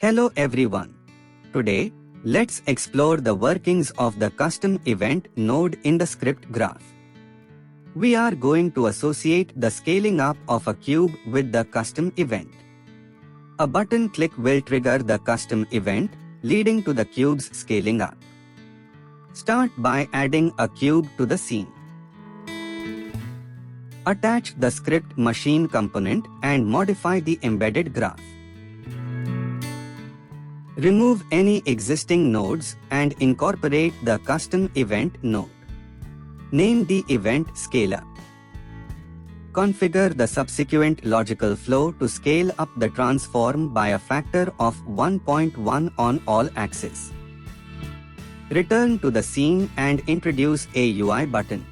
Hello everyone. Today, let's explore the workings of the custom event node in the script graph. We are going to associate the scaling up of a cube with the custom event. A button click will trigger the custom event, leading to the cube's scaling up. Start by adding a cube to the scene. Attach the script machine component and modify the embedded graph. Remove any existing nodes and incorporate the custom event node. Name the event scaler. Configure the subsequent logical flow to scale up the transform by a factor of 1.1 on all axes. Return to the scene and introduce a UI button.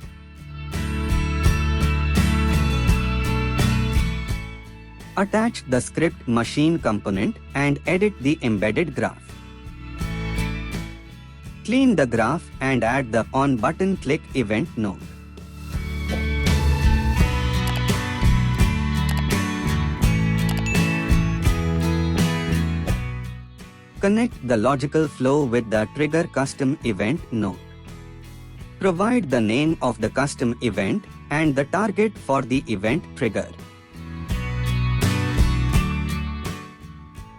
Attach the script machine component and edit the embedded graph. Clean the graph and add the on button click event node. Connect the logical flow with the trigger custom event node. Provide the name of the custom event and the target for the event trigger.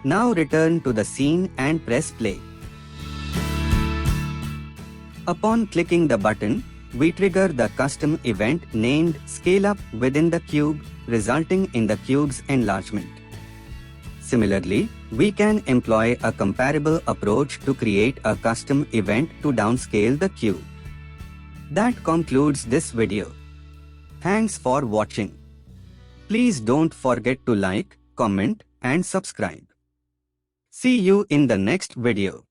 Now return to the scene and press play. Upon clicking the button, we trigger the custom event named Scale Up within the cube, resulting in the cube's enlargement. Similarly, we can employ a comparable approach to create a custom event to downscale the cube. That concludes this video. Thanks for watching. Please don't forget to like, comment, and subscribe. See you in the next video.